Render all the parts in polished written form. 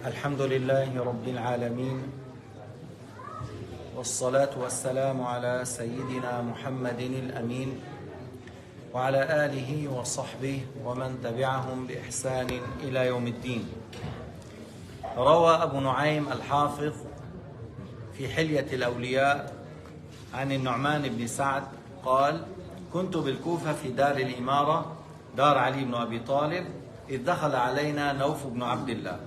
الحمد لله رب العالمين والصلاة والسلام على سيدنا محمد الأمين وعلى آله وصحبه ومن تبعهم بإحسان إلى يوم الدين. روى أبو نعيم الحافظ في حلية الأولياء عن النعمان بن سعد قال: كنت بالكوفة في دار الإمارة دار علي بن أبي طالب إذ دخل علينا نوف بن عبد الله.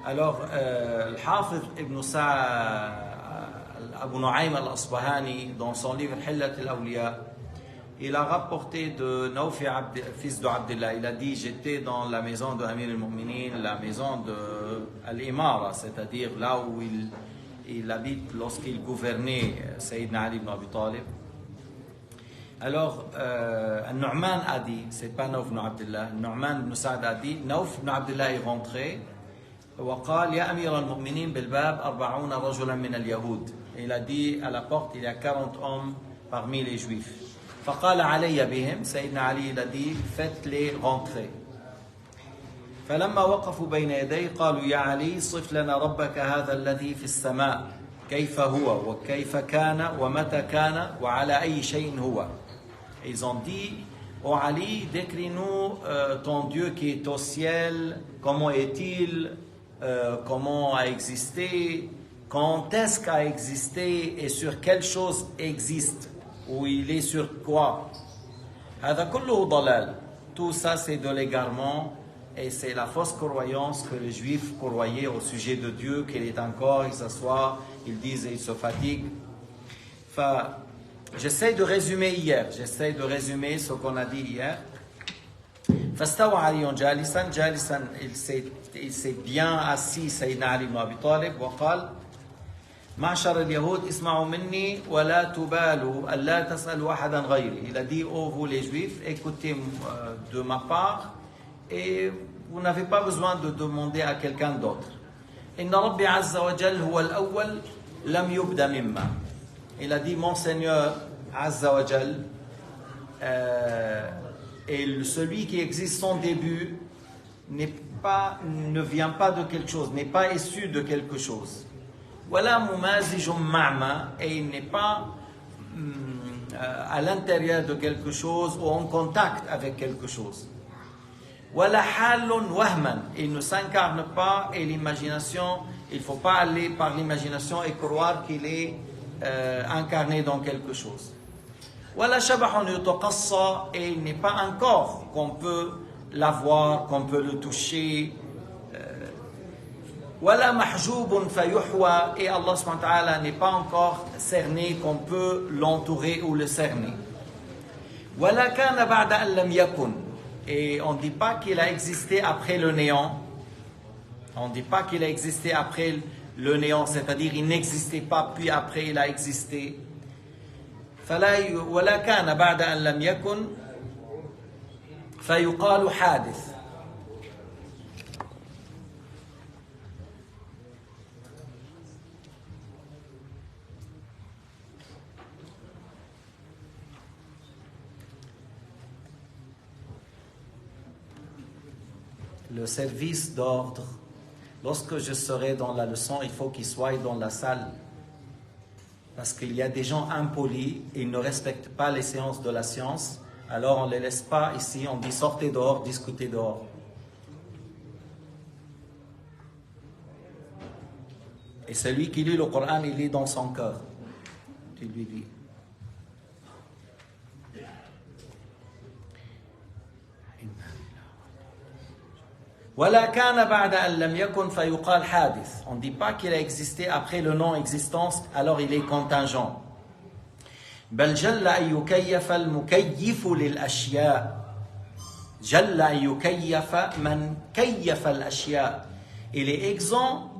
Alors, Al-Hafiz ibn Sa'd, Abu Nu'aym al-Asbahani, dans son livre Hillat al-Awliya, il a rapporté de Nauf, fils de Abdullah. Il a dit: j'étais dans la maison de Amir al-Mu'minin, la maison de Al-Imara, c'est-à-dire là où il habite lorsqu'il gouvernait Sayyidina Ali ibn Abi Talib. Alors, Nu'man a dit, c'est pas Nauf ibn Abdullah, Nu'man ibn Sa'd a dit, Nauf ibn Abdullah est rentré. وقال يا أمير المؤمنين بالباب 40 رجلا من اليهود. Il a dit à la porte, il y a 40 hommes parmi les juifs. فقال علي بهم. سيدنا علي il a dit, faites-les rentrer. فلما وقفوا بين يديه قالوا يا علي صف لنا ربك هذا الذي في السماء كيف هو وكيف كان ومتى كان وعلى أي شيء هو. Ils ont dit: ô Ali, décris-nous ton Dieu qui est au ciel, comment est-il, comment a existé, quand est-ce qu'a existé et sur quelle chose existe, ou il est sur quoi. هذا كله ضلال. Tout ça c'est de l'égarement et c'est la fausse croyance que les juifs croyaient au sujet de Dieu, qu'il est encore, il s'assoit, ils disent et ils se fatiguent. J'essaie de résumer ce qu'on a dit hier. فاستوى علي جالسا il s'est bien assis سيدنا علي بن أبي طالب وقال: معشر اليهود اسمعوا مني ولا تبالوا ألا تسألوا أحدا غيري. Il a dit: ô vous les juifs, écoutez de ma part et vous n'avez pas besoin de demander à quelqu'un d'autre. إن ربي عز وجل هو الأول لم يبدأ مما. Il a dit: mon Seigneur Azza wa Jal est celui qui existe sans début, ne vient pas de quelque chose, n'est pas issu de quelque chose. Wala mumazijum ma'ma, et il n'est pas à l'intérieur de quelque chose ou en contact avec quelque chose. Wala halun wahman, il ne s'incarne pas, et l'imagination, il ne faut pas aller par l'imagination et croire qu'il est incarné dans quelque chose. Wala shabahun yutaqassa, et il n'est pas un corps qu'on peut l'avoir, qu'on peut le toucher. Wala mahjoubun fayuhwa, et Allah subhanahu wa ta'ala n'est pas encore cerné, qu'on peut l'entourer ou le cerner. Wala kana ba'da an lam yakun, et on ne dit pas qu'il a existé après le néant. On ne dit pas qu'il a existé après le néant, c'est-à-dire il n'existait pas, puis après il a existé. ولا كان بعد أن لم يكن فيقال حادث. Le service d'ordre, lorsque je serai dans la leçon, il faut qu'il soit dans la salle. Parce qu'il y a des gens impolis, ils ne respectent pas les séances de la science, alors on ne les laisse pas ici, on dit sortez dehors, discutez dehors. Et celui qui lit le Coran, il lit dans son cœur. Tu lui dis. ولا كان بعد أن لم يكن فيقال حادث. On ne dit pas qu'il a existé après le non-existence, alors il est contingent. بل جل أن يكيف المكيف للأشياء. جل أن يكيف من كيف الأشياء. Il est exempt,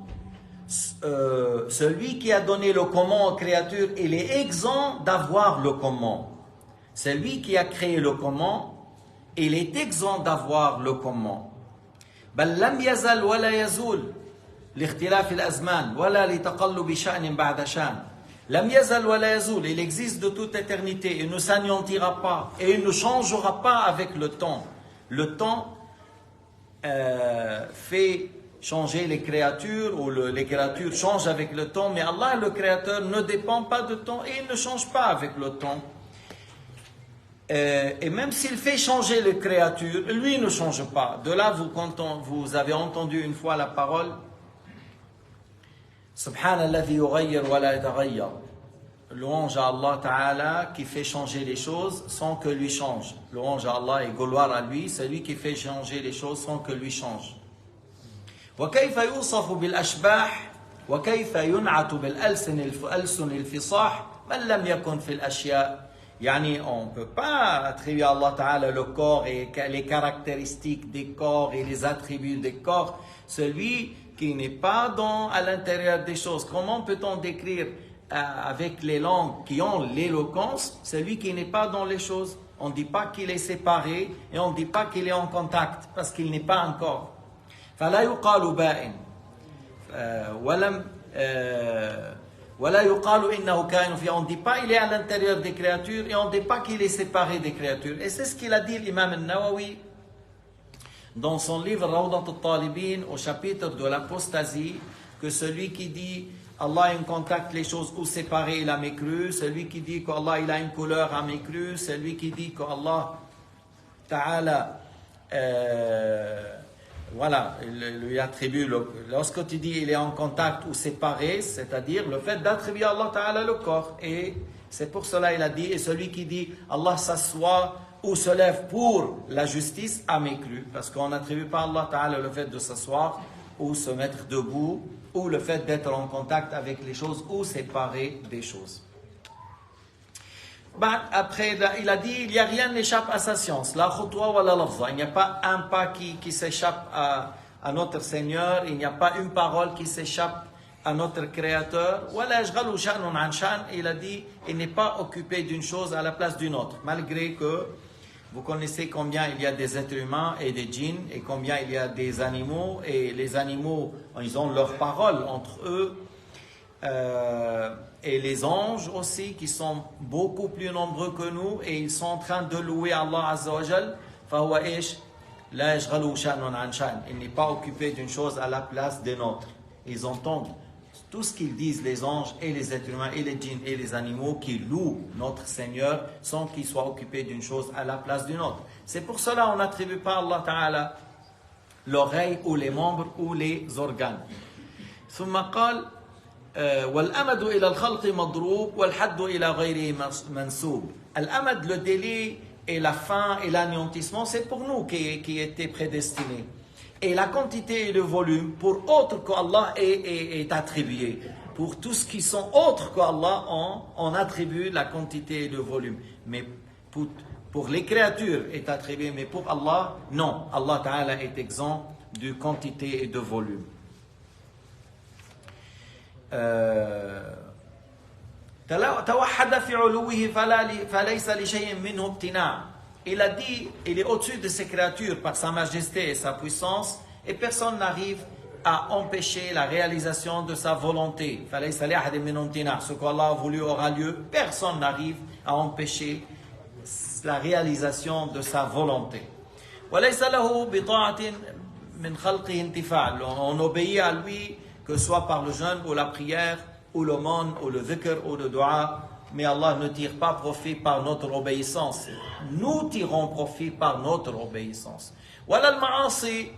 celui qui a donné le comment aux créatures, il est exempt d'avoir le comment. Celui qui a créé le comment, il est exempt d'avoir le comment. بل لم يزل ولا يزول لاختلاف الأزمان ولا لتقلب شأن بعد شأن. لم يزل ولا يزول, il existe de toute éternité, il ne s'anéantira pas et il ne changera pas avec le temps. Le temps fait changer les créatures ou les créatures changent avec le temps, mais Allah, le Créateur, ne dépend pas de temps et il ne change pas avec le temps. Et même s'il fait changer les créatures, lui ne change pas. De là, vous avez entendu une fois la parole Subhanalladhi yughayyir wa la yataghayyar. Louange à Allah Ta'ala qui fait changer les choses sans que lui change. Louange à Allah et gloire à lui, c'est lui qui fait changer les choses sans que lui change. وكيف يوصف بالأشباح وكيف ينعت بالألسن الفصاح من لم يكن في الأشياء. Yani, on ne peut pas attribuer à Allah Ta'ala le corps et les caractéristiques des corps et les attributs des corps. Celui qui n'est pas à l'intérieur des choses. Comment peut-on décrire avec les langues qui ont l'éloquence celui qui n'est pas dans les choses? On ne dit pas qu'il est séparé et on ne dit pas qu'il est en contact parce qu'il n'est pas encore. فلا يقال بائن ولا يقال إنه كائن فيه. On ne dit pas il est à l'intérieur des créatures et on ne dit pas qu'il est séparé des créatures. Et c'est ce qu'il a dit l'imam al-Nawawi dans son livre Rawdat al-Talibin au chapitre de l'apostasie, que celui qui dit Allah il contacte les choses ou séparé, il a mécru. Celui qui dit qu'Allah il a une couleur a mécru. Celui qui dit qu'Allah Ta'ala voilà, il lui attribue, lorsque tu dis il est en contact ou séparé, c'est-à-dire le fait d'attribuer à Allah Ta'ala le corps. Et c'est pour cela il a dit, et celui qui dit Allah s'assoit ou se lève pour la justice a mécru, parce qu'on n'attribue pas à Allah Ta'ala le fait de s'asseoir ou se mettre debout, ou le fait d'être en contact avec les choses ou séparé des choses. Après, il a dit, il n'y a rien n'échappe à sa science. La khutwa wa la lafza. Il n'y a pas un pas qui s'échappe à notre Seigneur. Il n'y a pas une parole qui s'échappe à notre Créateur. Il a dit, il n'est pas occupé d'une chose à la place d'une autre. Malgré que vous connaissez combien il y a des êtres humains et des djinns, et combien il y a des animaux. Et les animaux, ils ont leur parole entre eux. Et les anges aussi qui sont beaucoup plus nombreux que nous et ils sont en train de louer Allah Azza wa Jal. Il n'est pas occupé d'une chose à la place d'une autre. Ils entendent tout ce qu'ils disent, les anges et les êtres humains et les djinns et les animaux qui louent notre Seigneur sans qu'ils soient occupés d'une chose à la place d'une autre. C'est pour cela qu'on n'attribue pas à Allah Ta'ala l'oreille ou les membres ou les organes. ثم قال والأمد إلى الخلق مضروب والحد إلى غيره منسوب. Al-amad, le délai et la fin et l'anéantissement, c'est pour nous qui était prédestiné. Et la quantité et le volume pour autres qu'Allah est attribué. Pour tous ce qui sont autres qu'Allah, on attribue la quantité et le volume. Mais pour les créatures est attribué, mais pour Allah, non. Allah Ta'ala est exempt de quantité et de volume. توحد في علوه فليس لشيء منه ابتناع. Il a dit, il est au-dessus de ses créatures par sa majesté et sa puissance, et personne n'arrive à empêcher la réalisation de sa volonté. فليس لأحد منه امتناع. Ce qu'Allah a voulu aura lieu, personne n'arrive à empêcher la réalisation de sa volonté. وليس له بطاعة من خلقه انتفاع. On obéit à lui, que ce soit par le jeûne ou la prière, ou le l'aumône, ou le dhikr, ou le dua, mais Allah ne tire pas profit par notre obéissance. Nous tirons profit par notre obéissance. وَلَا الْمَعَاصِي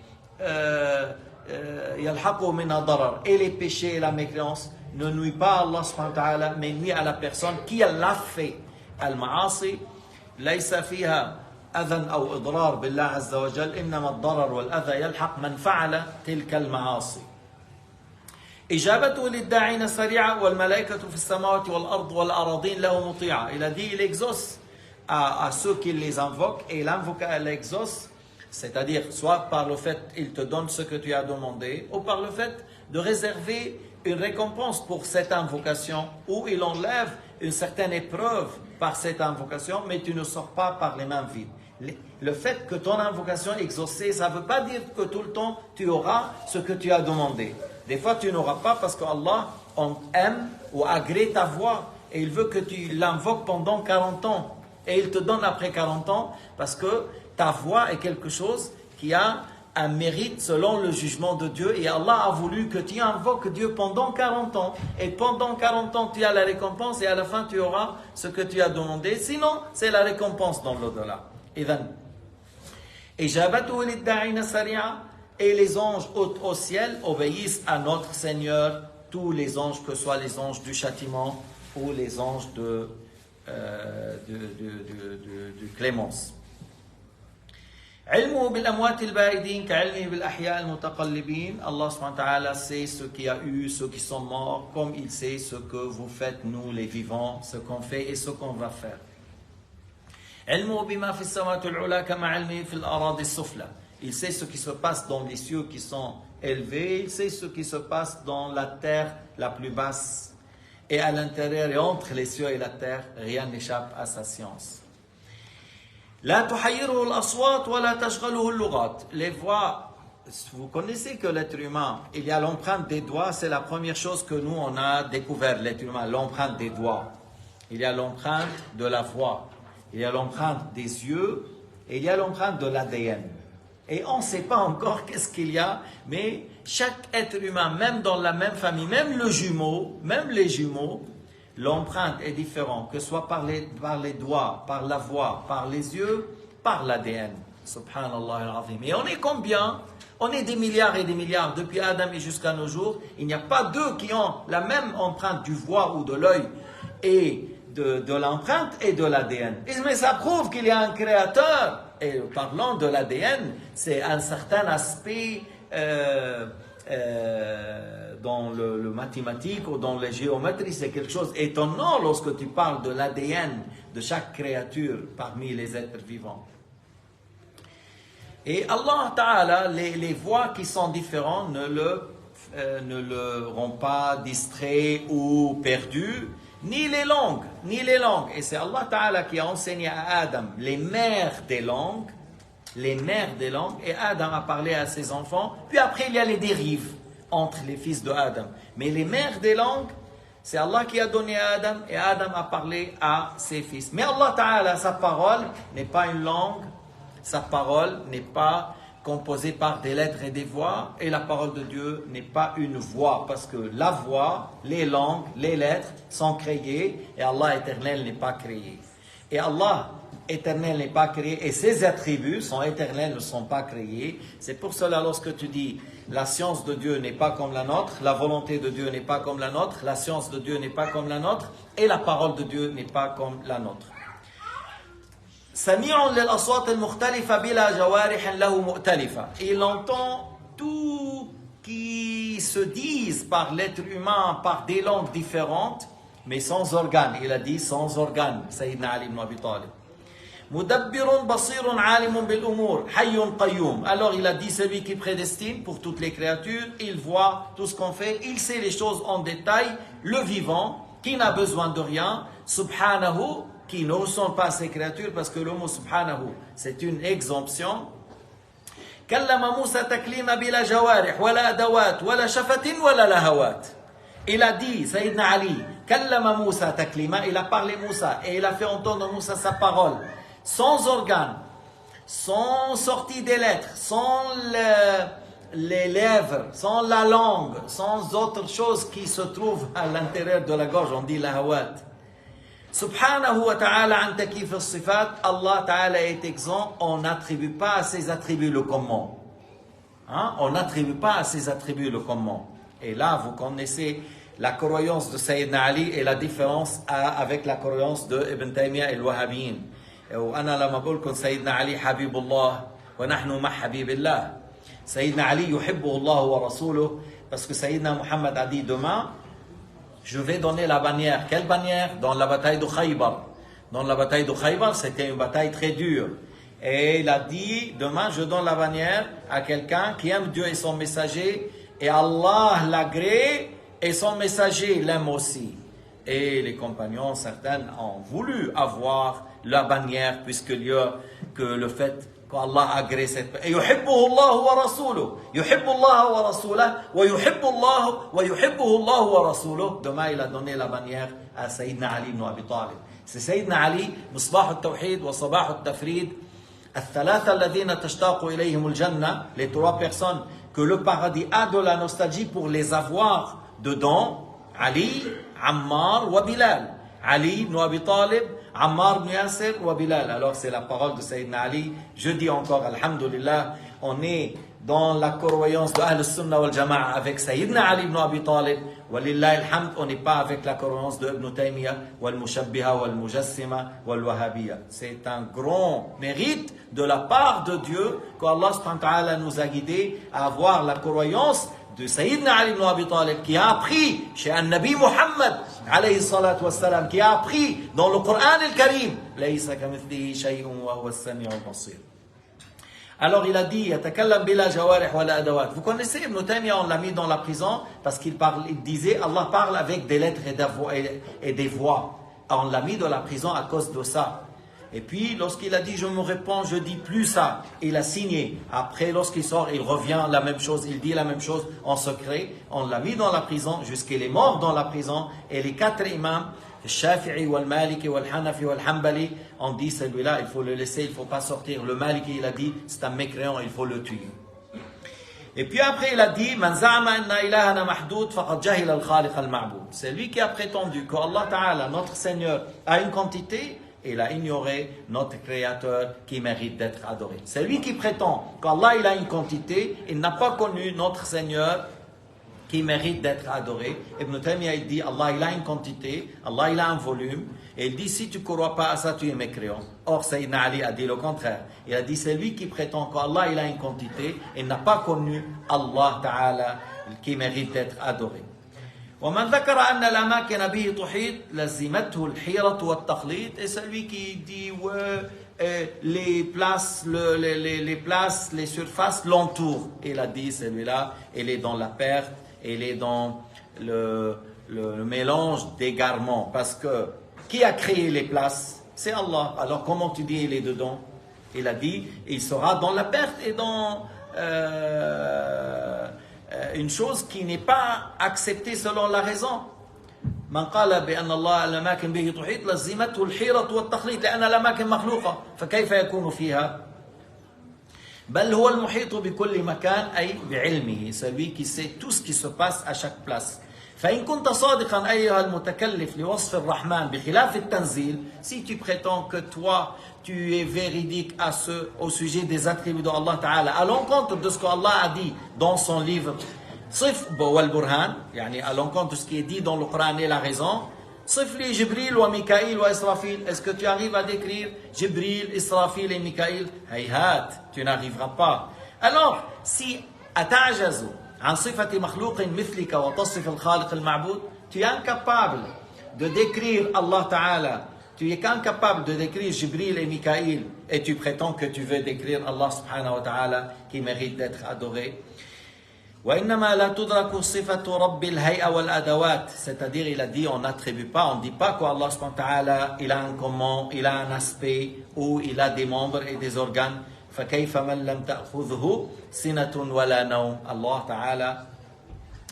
يَلْحَقُ مِنْهَا ضَرَرٍ. Et les péchés et la mécréance ne nuisent pas à Allah subhanahu wa ta'ala, mais nuisent à la personne qui l'a fait. المعاصي ليس فيها أذى أو إضرار بالله عز وجل، إنما الضرر والأذى يلحق من فعل تلك المعاصي. إجابته للداعين سريعة والملائكة في السماوات والأرض والأراضين له مطيعة. Il a dit, il exauce à ceux qui les invoquent, et elle exauce, c'est-à-dire soit par le fait qu'il te donne ce que tu as demandé, ou par le fait de réserver une récompense pour cette invocation, ou il enlève une certaine épreuve par cette invocation, mais tu ne sors pas par les mains vides. Le fait que ton invocation est exaucée, ça ne veut pas dire que tout le temps tu auras ce que tu as demandé. Des fois, tu n'auras pas parce qu'Allah aime ou agrée ta voix et il veut que tu l'invoques pendant 40 ans. Et il te donne après 40 ans parce que ta voix est quelque chose qui a un mérite selon le jugement de Dieu et Allah a voulu que tu invoques Dieu pendant 40 ans et pendant 40 ans tu as la récompense et à la fin tu auras ce que tu as demandé, sinon c'est la récompense dans l'au-delà. Et les anges au ciel obéissent à notre Seigneur, tous les anges, que ce soit les anges du châtiment ou les anges de clémence. Allah subhanahu wa ta'ala sait ce qu'il y a eu, ceux qui sont morts, comme il sait ce que vous faites, nous les vivants, ce qu'on fait et ce qu'on va faire. Il sait ce qui se passe dans les cieux qui sont élevés, il sait ce qui se passe dans la terre la plus basse. Et à l'intérieur et entre les cieux et la terre, rien n'échappe à sa science. Les voix, vous connaissez que l'être humain, il y a l'empreinte des doigts, c'est la première chose que nous on a découvert, l'être humain, l'empreinte des doigts. Il y a l'empreinte de la voix, il y a l'empreinte des yeux, et il y a l'empreinte de l'ADN. Et on ne sait pas encore qu'est-ce qu'il y a, mais chaque être humain, même dans la même famille, même les jumeaux, l'empreinte est différente, que ce soit par les doigts, par la voix, par les yeux, par l'ADN. Subhanallah al-Azim. Et on est combien? On est des milliards et des milliards. Depuis Adam et jusqu'à nos jours, il n'y a pas deux qui ont la même empreinte du voix ou de l'œil et de l'empreinte et de l'ADN. Mais ça prouve qu'il y a un créateur. Et parlant de l'ADN, c'est un certain aspect dans le mathématique ou dans la géométrie, c'est quelque chose d'étonnant lorsque tu parles de l'ADN de chaque créature parmi les êtres vivants. Et Allah Ta'ala, les voix qui sont différentes ne le rendent pas distrait ou perdu, ni les langues. Et c'est Allah Ta'ala qui a enseigné à Adam les mères des langues, et Adam a parlé à ses enfants, puis après il y a les dérives entre les fils de Adam. Mais les mères des langues, c'est Allah qui a donné à Adam, et Adam a parlé à ses fils. Mais Allah Ta'ala, sa parole n'est pas une langue, sa parole n'est pas composée par des lettres et des voix, et la parole de Dieu n'est pas une voix, parce que la voix, les langues, les lettres sont créées, et Allah éternel n'est pas créé. Et Allah éternel n'est pas créé, et ses attributs, son éternel, ne sont pas créés. C'est pour cela, lorsque tu dis, la science de Dieu n'est pas comme la nôtre, la volonté de Dieu n'est pas comme la nôtre, la science de Dieu n'est pas comme la nôtre, et la parole de Dieu n'est pas comme la nôtre. Il entend tout qui se disent par l'être humain, par des langues différentes, mais sans organes. Il a dit sans organes, Sayyidina Ali ibn Abi Talib. Alors il a dit, celui qui prédestine pour toutes les créatures, il voit tout ce qu'on fait, il sait les choses en détail, le vivant, qui n'a besoin de rien, subhanahu, qui ne ressemble pas à ces créatures, parce que le mot subhanahu, c'est une exemption. Il a dit, Sayyidina Ali, Kallama Moussa taklima, il a parlé Moussa, et il a fait entendre Moussa sa parole, sans organes, sans sortie des lettres, sans les lèvres, sans la langue, sans autre chose qui se trouve à l'intérieur de la gorge, on dit la hawat. Subhanahu wa ta'ala an takif al-sifat, Allah ta'ala est exempt, on n'attribue pas à ses attributs le comment. On n'attribue pas à ses attributs le comment. Et là, vous connaissez la croyance de Sayyidina Ali et la différence avec la croyance de Ibn Taymiyyah et al-Wahhabiyyin. وأنا لما بقولكم سيدنا علي حبيب الله ونحن مع حبيب الله. سيدنا علي يحبه الله ورسوله, parce que Sayyidina Muhammad a dit demain, je vais donner la bannière. Quelle bannière? Dans la bataille de Khaybar. Dans la bataille de Khaybar, c'était une bataille très dure. Et il a dit, demain je donne la bannière à quelqu'un qui aime Dieu et son messager, et Allah l'agrée, et son messager l'aime aussi. Et les compagnons, certains, ont voulu avoir la bannière, puisqu'il y a que le fait qu'Allah agrée cette bannière. يحبه الله ورسوله يحب الله ورسوله ويحب الله ويحبه الله ورسوله. Demain, il a donné la bannière à Sayyidina Ali ibn Abi Talib. C'est Sayyidina Ali, Misbah al-Tawhid wa Sabah al-Tafrid, الثلاثة الذين تشتاق إليهم الجنة, les trois personnes que le paradis a de la nostalgie pour les avoir dedans, Ali, Ammar wa Bilal. Ali ibn Abi Talib, Ammar ibn Yasir wa Bilal. Alors c'est la parole de Sayyidina Ali. Je dis encore, alhamdulillah, on est dans la croyance de Ahl Sunnah wal Jama'a avec Sayyidina Ali ibn Abi Talib. Walillahi alhamd, on n'est pas avec la croyance de Ibn Taymiyyah, wal Mushabbiha, wal Mujassima, wal Wahhabiyya. C'est un grand mérite de la part de Dieu qu'Allah subhanahu wa ta'ala nous a guidés à avoir la croyance de Sayyidina Ali ibn Abi Talib qui a appris chez un Nabi Muhammad alayhi salatu wassalam, qui a appris dans le Coran al-Karim Laysa kamithlihi shay'un wa huwa as-sami'ul basir. Alors il a dit yatakallam bila jawarih wala adawat. Vous connaissez Ibn Taymiyyah, on l'a mis dans la prison parce qu'il disait Allah parle avec des lettres et des voix. Alors, on l'a mis dans la prison à cause de ça. Et puis, lorsqu'il a dit, je me réponds, je dis plus ça, il a signé. Après, lorsqu'il sort, il revient la même chose, il dit la même chose en secret. On l'a mis dans la prison jusqu'il est mort dans la prison. Et les quatre imams, le Shafi'i, le Maliki, le Hanafi, le Hanbali, on dit, celui-là, il faut le laisser, il ne faut pas sortir. Le Maliki, il a dit, c'est un mécréant, il faut le tuer. Et puis après, il a dit, Man za'ama inna ilahana mahdoud, faqad jahila al-khaliq al-ma'boud. C'est lui qui a prétendu qu'Allah Ta'ala, notre Seigneur, a une quantité. Il a ignoré notre Créateur qui mérite d'être adoré. C'est lui qui prétend qu'Allah il a une quantité, il n'a pas connu notre Seigneur qui mérite d'être adoré. Ibn Taymiyyah il dit Allah il a une quantité, Allah il a un volume, et il dit si tu ne crois pas à ça, tu es mécréant. Or Sayyidina Ali a dit le contraire. Il a dit c'est lui qui prétend qu'Allah il a une quantité, il n'a pas connu Allah Ta'ala qui mérite d'être adoré. ومن ذكر أن الأماكن به تحيط لزمته الحيرة والتخليط. Et celui qui dit les places, les surfaces l'entourent. Il a dit celui-là, il est dans la perte, il est dans le mélange d'égarement. Parce que qui a créé les places? C'est Allah. Alors comment tu dis il est dedans? Il a dit il sera dans la perte et dans une chose qui n'est pas acceptée selon la raison. من قال بأن الله الأماكن به تحيط لزمته الحيرة والتخليط لأن الأماكن مخلوقة فكيف يكون فيها؟ بل هو المحيط بكل مكان أي بعلمه. Celui qui sait tout ce qui se passe à chaque place. فإن كنت صادقا أيها المتكلف لوصف الرحمن بخلاف التنزيل. Si tu prétends que toi tu es véridique au sujet des attributs de Allah Ta'ala, à l'encontre de ce qu'Allah a dit dans son livre, صف والبرهان, يعني à l'encontre de ce qui est dit dans le Coran et la raison, صف لي جبريل وميكائيل وإسرافيل. Est-ce que tu arrives à décrire Jibril, Israfil et Mikaïl? Hayhat, tu n'arriveras pas. Alors, si أتعجز عن صفة مخلوق مثلك وتصف الخالق المعبود, tu es incapable de décrire Allah Ta'ala, tu es incapable de décrire Jibril et Mikaïl, et tu prétends que tu veux décrire Allah subhanahu wa ta'ala qui mérite d'être adoré. وإنما لا تدرك صفة رب الهيئة والأدوات. C'est-à-dire, il a dit, on n'attribue pas, on ne dit pas qu'Allah subhanahu wa ta'ala, il a un comment, il a un aspect, ou il a des membres et des organes. فكيف من لم تأخذه سنة ولا نوم. Allah ta'ala.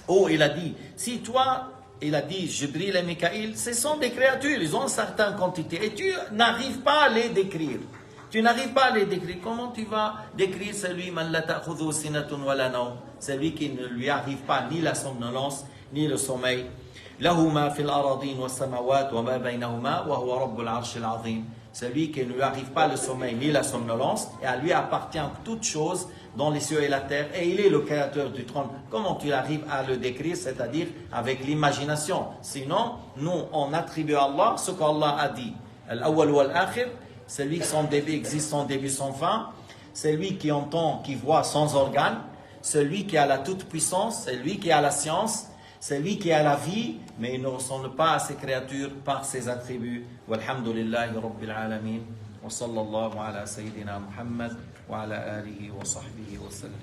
Oh, il a dit, si toi, il a dit, Jibril et Mikaïl, ce sont des créatures, ils ont une certaine quantité, et tu n'arrives pas à les décrire. Tu n'arrives pas à les décrire. Comment tu vas décrire celui celui qui ne lui arrive pas ni la somnolence, ni le sommeil? Celui qui ne lui arrive pas le sommeil ni la somnolence, et à lui appartient toutes choses dans les cieux et la terre, et il est le créateur du trône. Comment tu arrives à le décrire? C'est-à-dire avec l'imagination. Sinon, nous, on attribue à Allah ce qu'Allah a dit. Al-awwal wal-akhir, celui qui son début existe, son début, son fin. Celui qui entend, qui voit sans organes. Celui qui a la toute-puissance, celui qui a la science. Celui qui a la vie, mais il ne ressemble pas à ses créatures par ses attributs. Walhamdulillahi Rabbil Alamin. Wa sallallahu ala Sayyidina Muhammad wa ala alihi wa sahbihi wa sallam.